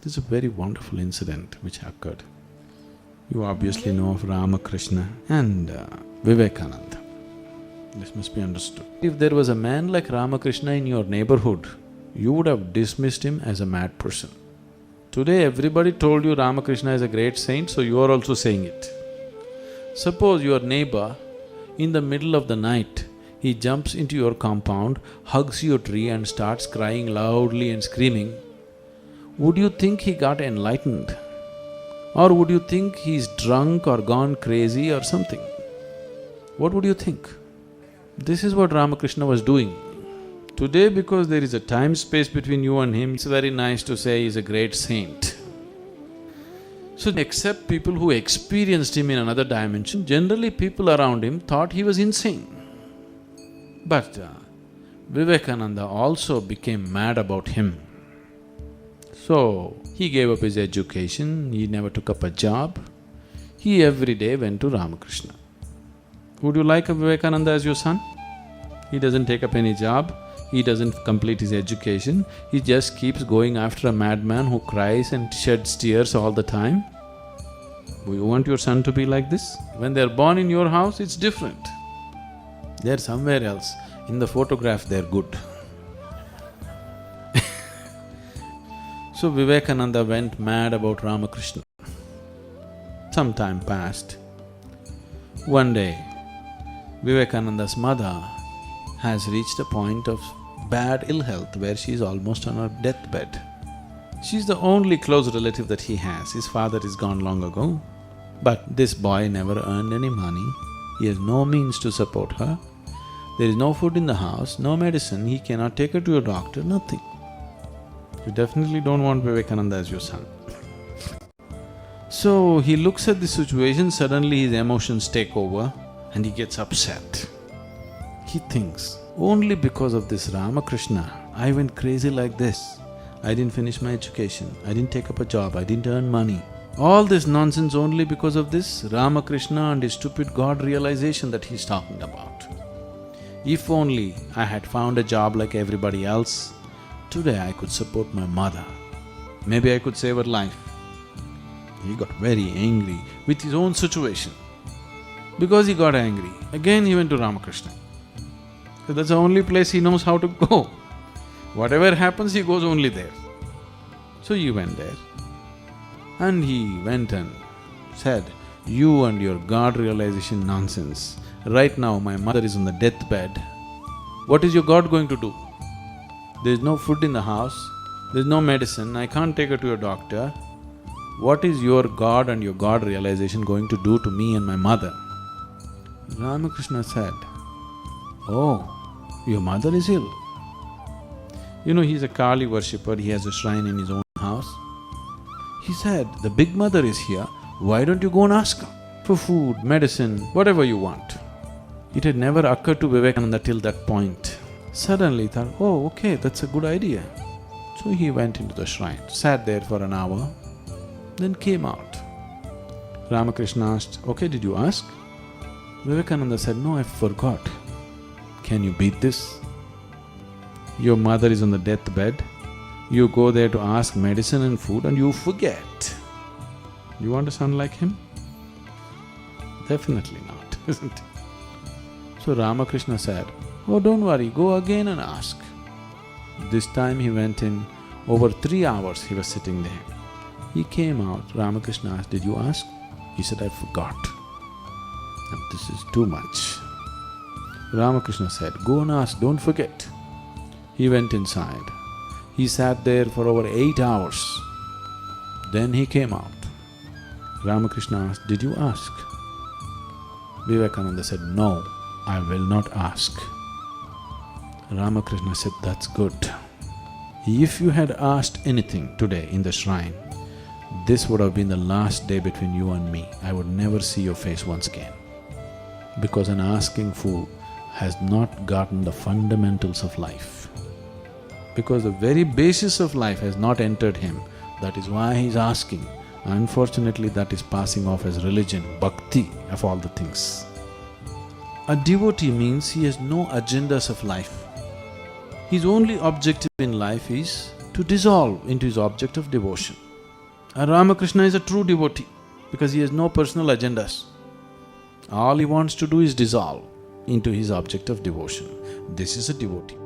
This is a very wonderful incident which occurred. You obviously know of Ramakrishna and Vivekananda. This must be understood. If there was a man like Ramakrishna in your neighborhood, you would have dismissed him as a mad person. Today everybody told you Ramakrishna is a great saint, so you are also saying it. Suppose your neighbor, in the middle of the night, he jumps into your compound, hugs your tree and starts crying loudly and screaming, would you think he got enlightened? Or would you think he's drunk or gone crazy or something? What would you think? This is what Ramakrishna was doing. Today, because there is a time-space between you and him, it's very nice to say he's a great saint. So, except people who experienced him in another dimension, generally people around him thought he was insane. But Vivekananda also became mad about him. So, he gave up his education, he never took up a job, he every day went to Ramakrishna. Would you like a Vivekananda as your son? He doesn't take up any job, he doesn't complete his education, he just keeps going after a madman who cries and sheds tears all the time. Do you want your son to be like this? When they're born in your house, it's different. They're somewhere else. In the photograph, they're good. So Vivekananda went mad about Ramakrishna. Some time passed. One day, Vivekananda's mother has reached a point of bad ill health where she is almost on her deathbed. She's the only close relative that he has. His father is gone long ago. But this boy never earned any money, he has no means to support her. There is no food in the house, no medicine, he cannot take her to a doctor, nothing. You definitely don't want Vivekananda as your son. So he looks at the situation, suddenly his emotions take over and he gets upset. He thinks, only because of this Ramakrishna, I went crazy like this. I didn't finish my education, I didn't take up a job, I didn't earn money. All this nonsense only because of this Ramakrishna and his stupid God realization that he's talking about. If only I had found a job like everybody else, today I could support my mother. Maybe I could save her life. He got very angry with his own situation. Because he got angry, again he went to Ramakrishna. So that's the only place he knows how to go. Whatever happens, he goes only there. So he went there. And he went and said, you and your God realization nonsense. Right now my mother is on the deathbed. What is your God going to do? There is no food in the house, there is no medicine, I can't take her to a doctor. What is your God and your God realization going to do to me and my mother? Ramakrishna said, oh, your mother is ill. You know, he's a Kali worshipper, he has a shrine in his own house. He said, the big mother is here, why don't you go and ask her for food, medicine, whatever you want? It had never occurred to Vivekananda till that point. Suddenly he thought, oh, okay, that's a good idea. So he went into the shrine, sat there for an hour, then came out. Ramakrishna asked, okay, did you ask? Vivekananda said, no, I forgot. Can you beat this? Your mother is on the deathbed, you go there to ask medicine and food and you forget. You want a son like him? Definitely not, isn't it? So Ramakrishna said, oh, don't worry, go again and ask. This time he went in, over 3 hours he was sitting there. He came out, Ramakrishna asked, did you ask? He said, I forgot. And this is too much. Ramakrishna said, go and ask, don't forget. He went inside. He sat there for over 8 hours. Then he came out. Ramakrishna asked, did you ask? Vivekananda said, no, I will not ask. Ramakrishna said, that's good. If you had asked anything today in the shrine, this would have been the last day between you and me. I would never see your face once again. Because an asking fool has not gotten the fundamentals of life. Because the very basis of life has not entered him, that is why he's asking. Unfortunately, that is passing off as religion, bhakti of all the things. A devotee means he has no agendas of life. His only objective in life is to dissolve into his object of devotion. And Ramakrishna is a true devotee because he has no personal agendas. All he wants to do is dissolve into his object of devotion. This is a devotee.